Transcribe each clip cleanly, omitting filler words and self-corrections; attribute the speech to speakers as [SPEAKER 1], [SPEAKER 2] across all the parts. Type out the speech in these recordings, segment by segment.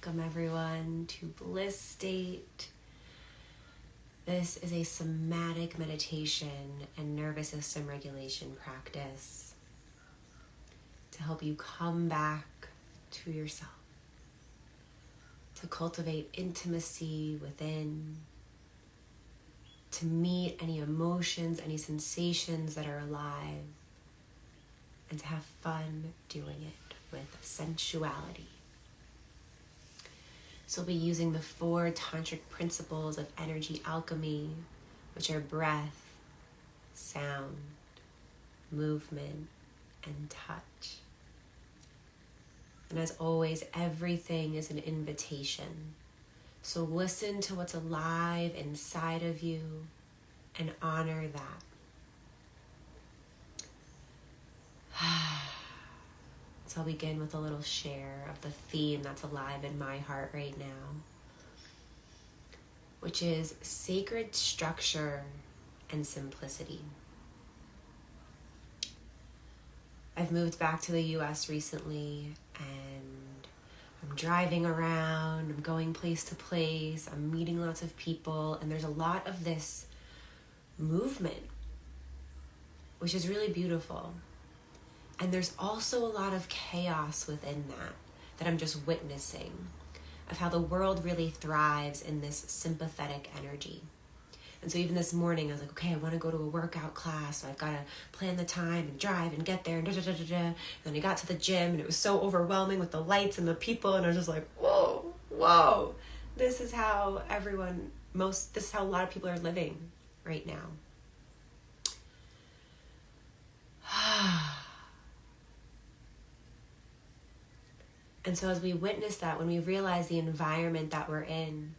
[SPEAKER 1] Welcome everyone to Bliss State. This is a somatic meditation and nervous system regulation practice to help you come back to yourself, to cultivate intimacy within, to meet any emotions, any sensations that are alive, and to have fun doing it with sensuality. So we'll be using the 4 Tantric principles of energy alchemy, which are breath, sound, movement, and touch. And as always, everything is an invitation. So listen to what's alive inside of you and honor that. So I'll begin with a little share of the theme that's alive in my heart right now, which is sacred structure and simplicity. I've moved back to the US recently and I'm driving around, I'm going place to place, I'm meeting lots of people, and there's a lot of this movement, which is really beautiful. And there's also a lot of chaos within that I'm just witnessing, of how the world really thrives in this sympathetic energy. And so even this morning, I was like, okay, I want to go to a workout class, so I've got to plan the time and drive and get there, and And then I got to the gym, and it was so overwhelming with the lights and the people, and I was just like, whoa. This is how this is how a lot of people are living right now. And so as we witness that, when we realize the environment that we're in,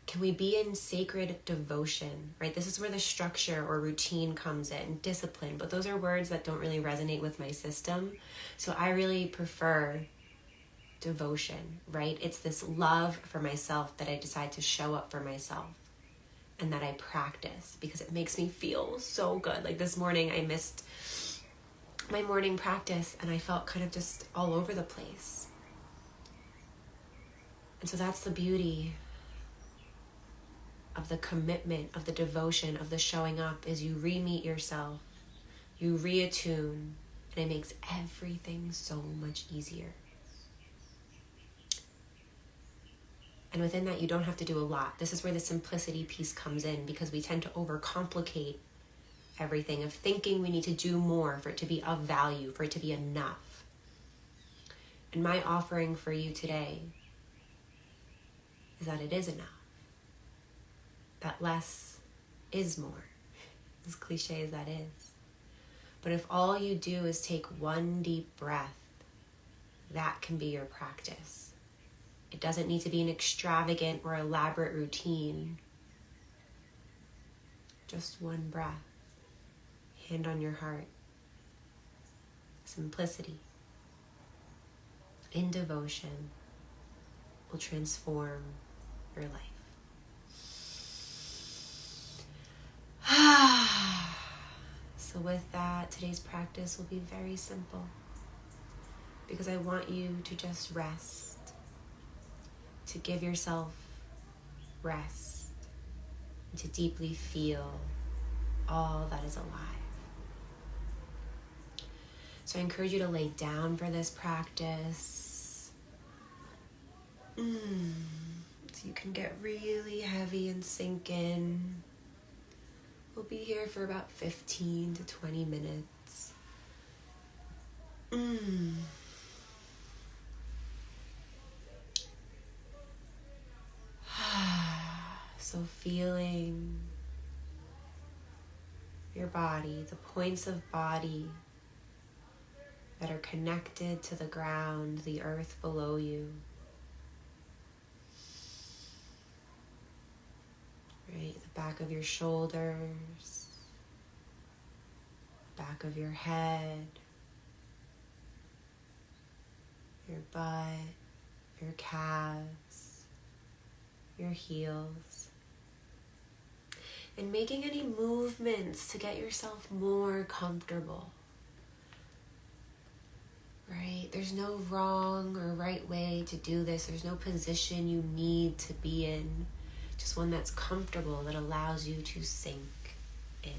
[SPEAKER 1] can we be in sacred devotion, right? This is where the structure or routine comes in, discipline, but those are words that don't really resonate with my system. So I really prefer devotion, right? It's this love for myself that I decide to show up for myself and that I practice because it makes me feel so good. Like this morning, I missed my morning practice and I felt kind of just all over the place. And so that's the beauty of the commitment, of the devotion, of the showing up, is you re-meet yourself, you reattune, and it makes everything so much easier. And within that, you don't have to do a lot. This is where the simplicity piece comes in, because we tend to overcomplicate everything, of thinking we need to do more for it to be of value, for it to be enough. And my offering for you today is that it is enough. That less is more, as cliche as that is. But if all you do is take one deep breath, that can be your practice. It doesn't need to be an extravagant or elaborate routine. Just one breath, hand on your heart. Simplicity in devotion will transform your life. So with that, today's practice will be very simple, because I want you to just rest, to give yourself rest, and to deeply feel all that is alive. So I encourage you to lay down for this practice. So you can get really heavy and sink in. We'll be here for about 15 to 20 minutes. So feeling your body, the points of body that are connected to the ground, the earth below you. Right, the back of your shoulders, the back of your head, your butt, your calves, your heels. And making any movements to get yourself more comfortable. Right? there's no wrong or right way to do this. There's no position you need to be in. Just one that's comfortable, that allows you to sink in.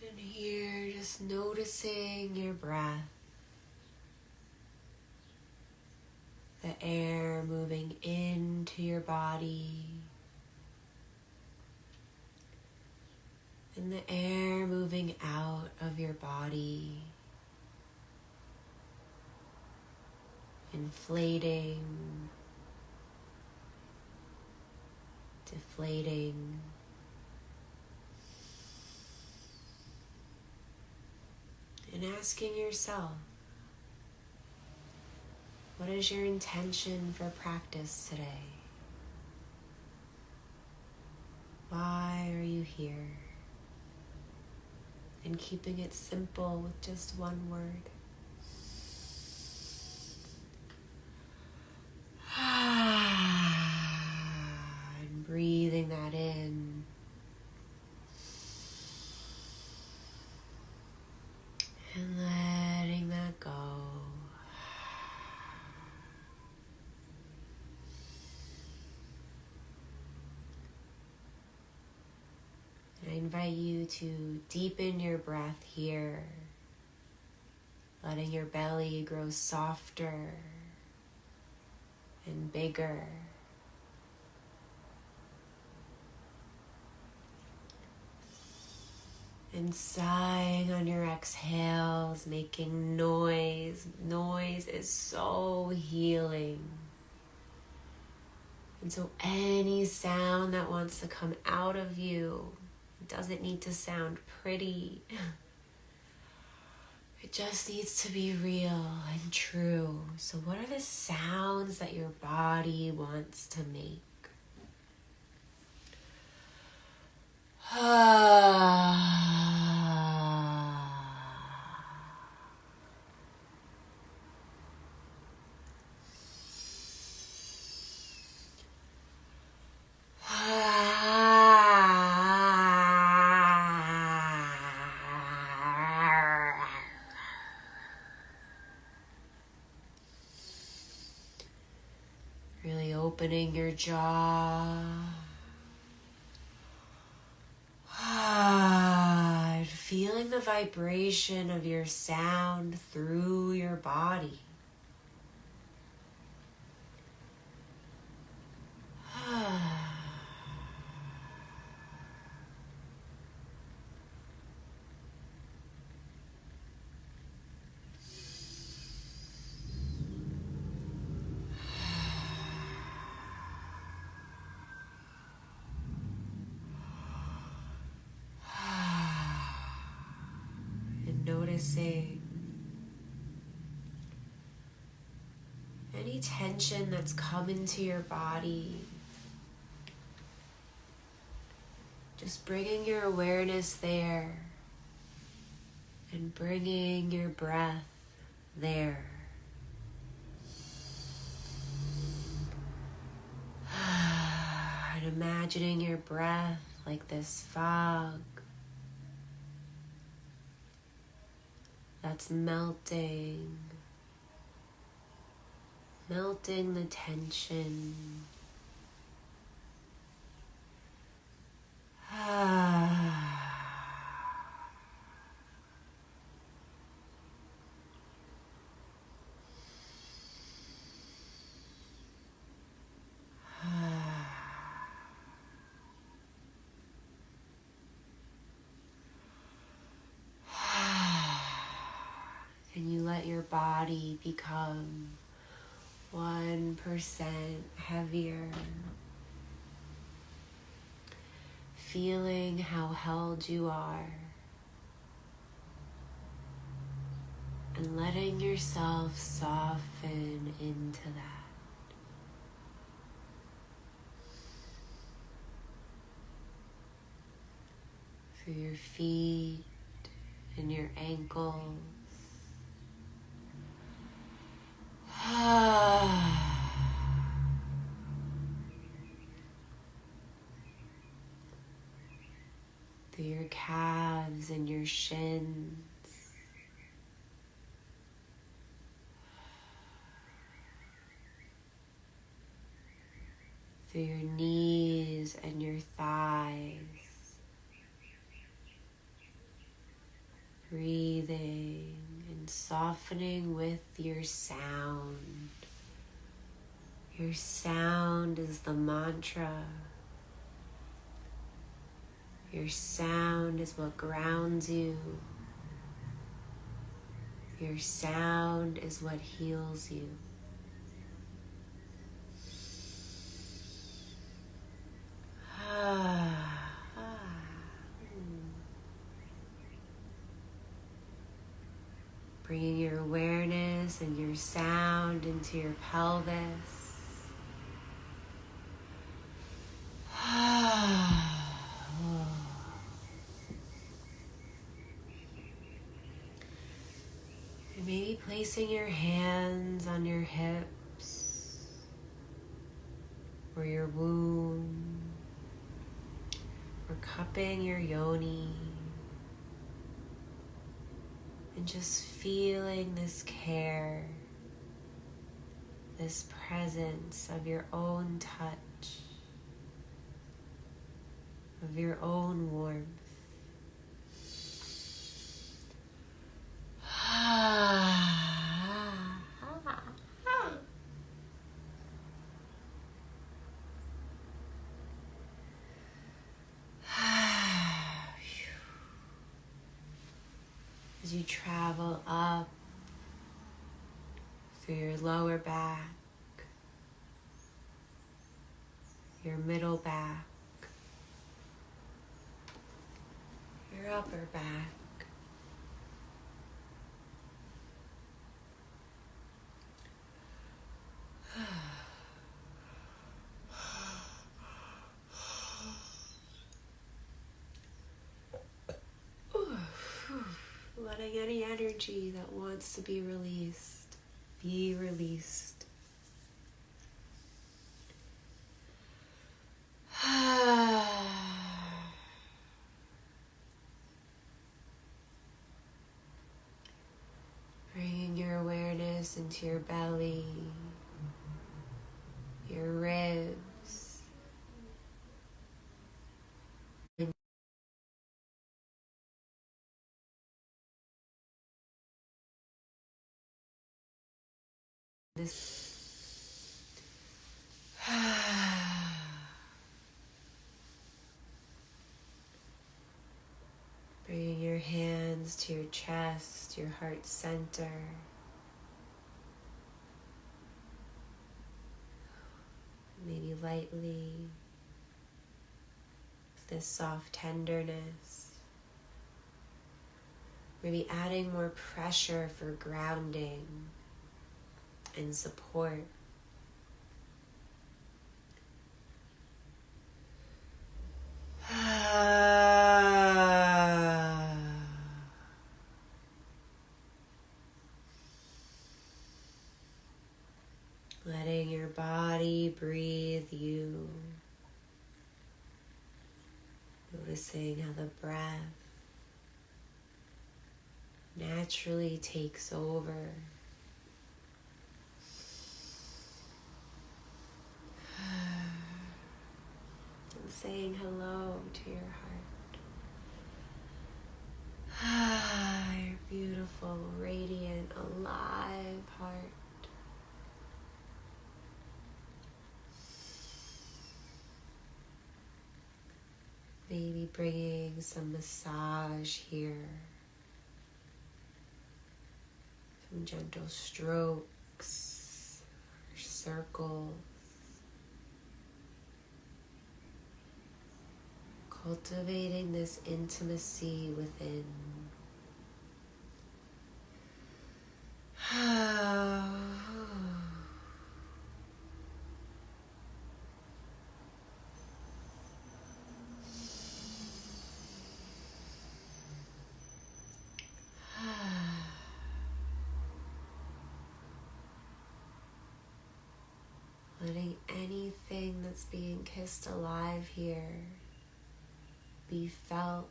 [SPEAKER 1] And here, just noticing your breath. The air moving into your body. And the air moving out of your body. Inflating. Deflating. And asking yourself, what is your intention for practice today? Why are you here? And keeping it simple with just one word. And breathing that in. And letting that go. And I invite you to deepen your breath here, letting your belly grow softer and bigger. And sighing on your exhales, making noise. Noise is so healing. And so any sound that wants to come out of you doesn't need to sound pretty. It just needs to be real and true. So what are the sounds that your body wants to make? Really opening your jaw. Feeling the vibration of your sound through your body. Noticing any tension that's come into your body. Just bringing your awareness there and bringing your breath there. And imagining your breath like this fog that's melting the tension. And you let your body become 1% heavier. Feeling how held you are. And letting yourself soften into that. Through your feet and your ankles. calves and your shins. Through your knees and your thighs. Breathing and softening with your sound. Your sound is the mantra. Your sound is what grounds you. Your sound is what heals you. Bringing your awareness and your sound into your pelvis. And maybe placing your hands on your hips or your womb, or cupping your yoni. And just feeling this care, this presence of your own touch, of your own warmth. As you travel up through your lower back, your middle back, your upper back, letting any energy that wants to be released, be released. Bringing your awareness into your belly, your ribs, bringing your hands to your chest, your heart center. Maybe lightly, this soft tenderness. Maybe adding more pressure for grounding and support. Letting your body breathe you. Noticing how the breath naturally takes over. And saying hello to your heart. Your beautiful, radiant, alive heart. Maybe bringing some massage here. Some gentle strokes or circles. Cultivating this intimacy within. Letting anything that's being kissed alive here be felt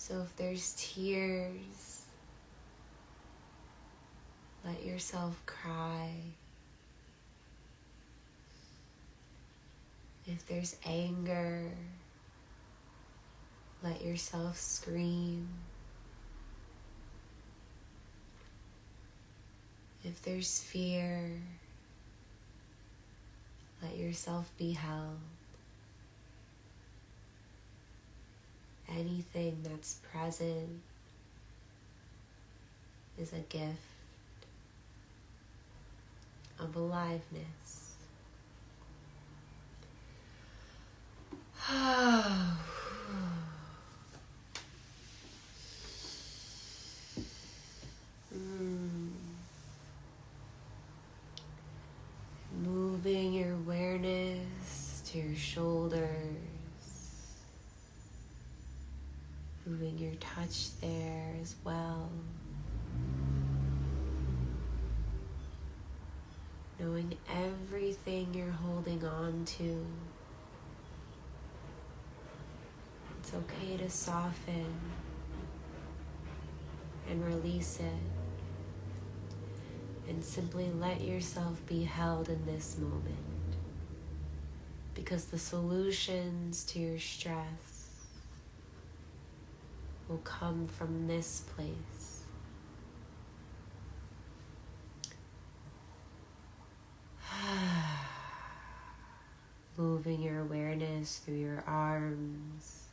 [SPEAKER 1] So if there's tears, let yourself cry. If there's anger, let yourself scream. If there's fear, let yourself be held. Anything that's present is a gift of aliveness. Moving your awareness to your shoulders, moving your touch there as well. Knowing everything you're holding on to. It's okay to soften and release it. And simply let yourself be held in this moment. Because the solutions to your stress will come from this place. Moving your awareness through your arms.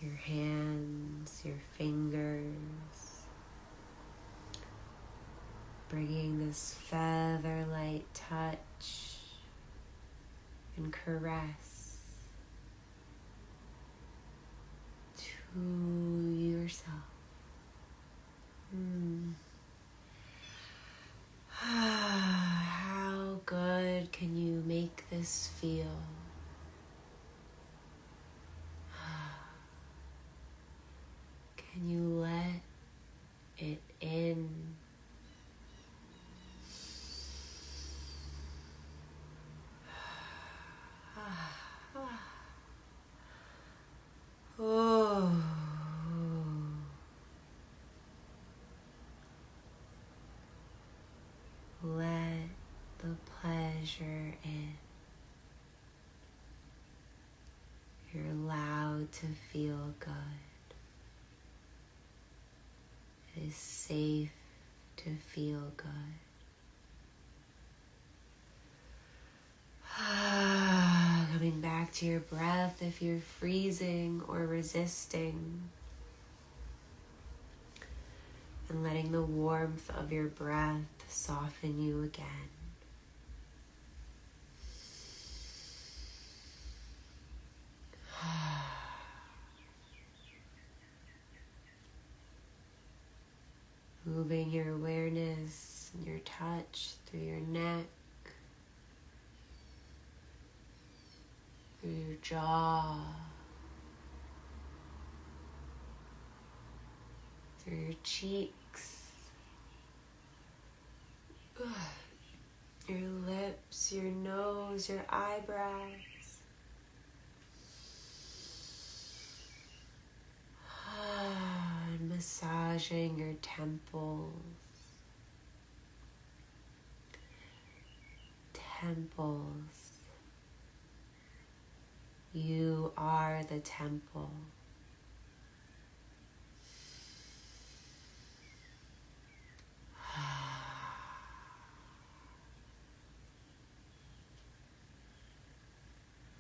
[SPEAKER 1] Your hands, your fingers. Bringing this feather-light touch and caress to yourself. How good can you make this feel? Can you let it in? Oh. Let the pleasure in. You're allowed to feel good. It is safe to feel good. Coming back to your breath if you're freezing or resisting. And letting the warmth of your breath soften you again. Moving your awareness and your touch through your neck, through your jaw, through your cheeks, your lips, your nose, your eyebrows. And massaging your temples. Temples. You are the temple.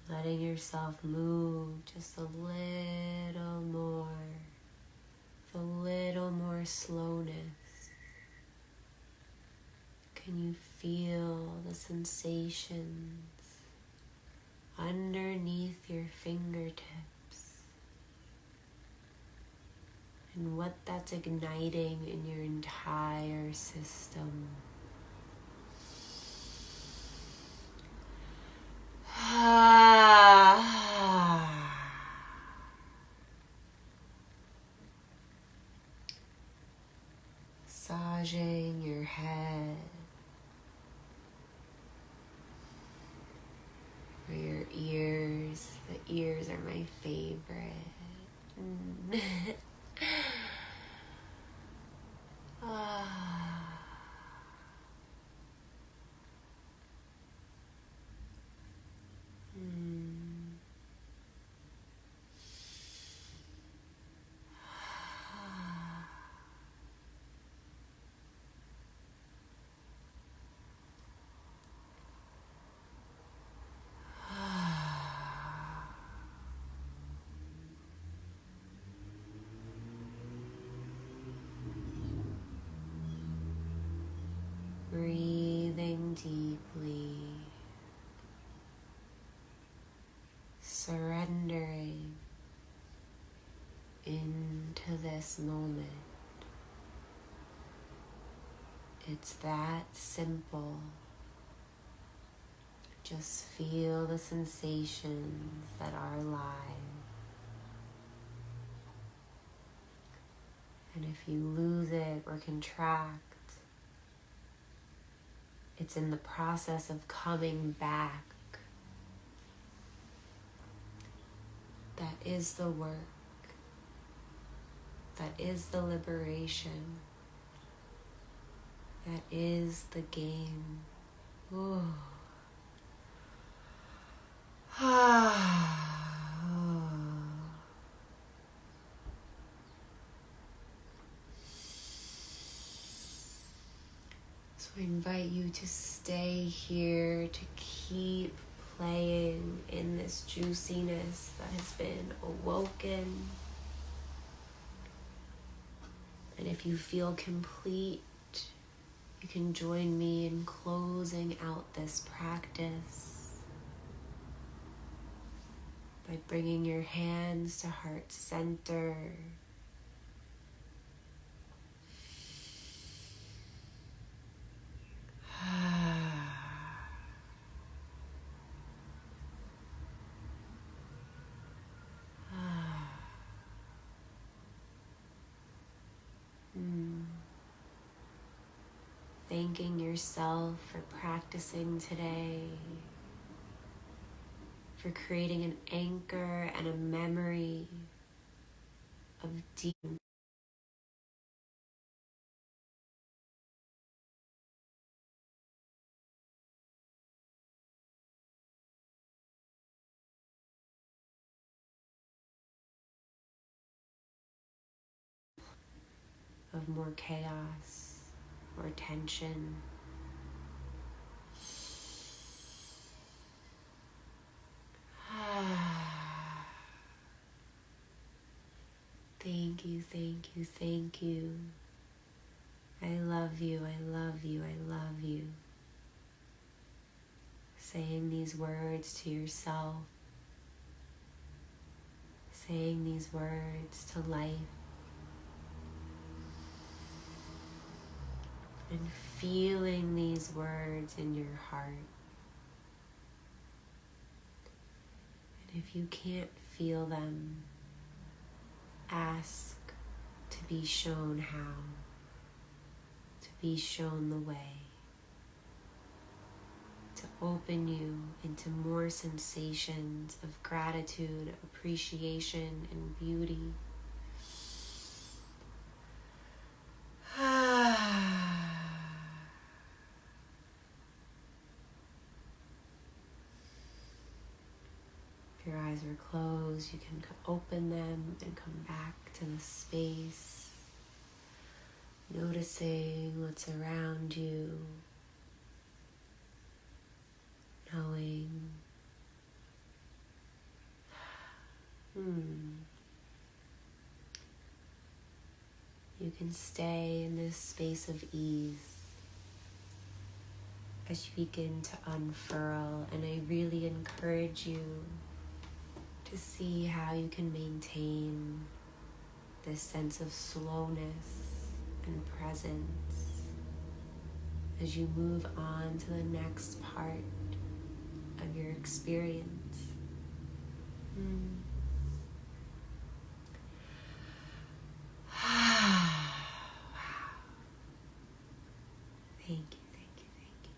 [SPEAKER 1] Letting yourself move just a little more, with a little more slowness. Can you feel the sensations underneath your fingertips? And what that's igniting in your entire system. Massaging your head, for your ears. The ears are my favorite. Ah. Breathing deeply, surrendering into this moment. It's that simple. Just feel the sensations that are alive. And if you lose it or contract, it's in the process of coming back. That is the work. That is the liberation. That is the game. Ooh. So I invite you to stay here, to keep playing in this juiciness that has been awoken. And if you feel complete, you can join me in closing out this practice by bringing your hands to heart center. Thanking yourself for practicing today, for creating an anchor and a memory of deep of more chaos or tension. Thank you, thank you, thank you. I love you, I love you, I love you. Saying these words to yourself, saying these words to life, and feeling these words in your heart. And if you can't feel them, ask to be shown how, to be shown the way, to open you into more sensations of gratitude, appreciation, and beauty. If your eyes are closed, you can open them and come back to the space, noticing what's around you, knowing you can stay in this space of ease as you begin to unfurl, and I really encourage you to see how you can maintain this sense of slowness and presence as you move on to the next part of your experience. Thank you, thank you, thank you.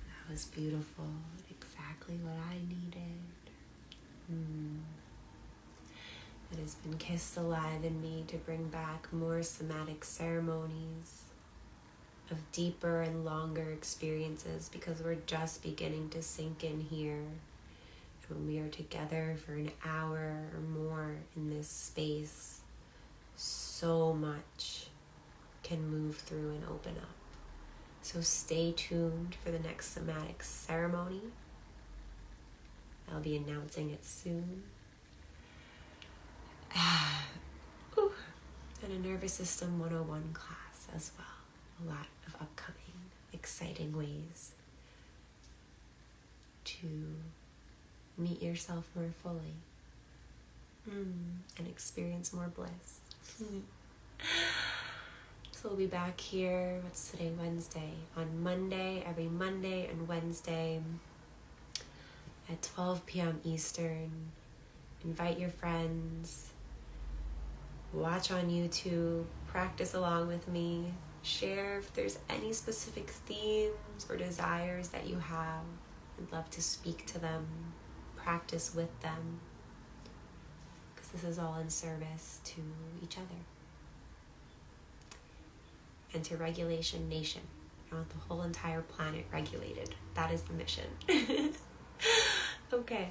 [SPEAKER 1] That was was beautiful. Exactly what I needed. It has been kissed alive in me to bring back more somatic ceremonies of deeper and longer experiences, because we're just beginning to sink in here. And when we are together for an hour or more in this space, so much can move through and open up. So stay tuned for the next somatic ceremony. I'll be announcing it soon. And a Nervous System 101 class as well. A lot of upcoming, exciting ways to meet yourself more fully and experience more bliss. So we'll be back here, what's today, Wednesday? On Monday, every Monday and Wednesday at 12 p.m. Eastern. Invite your friends. Watch on YouTube. Practice along with me. Share if there's any specific themes or desires that you have. I'd love to speak to them. Practice with them. Because this is all in service to each other. And to Regulation Nation. I want the whole entire planet regulated. That is the mission. Okay.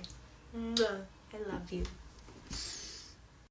[SPEAKER 1] I love you.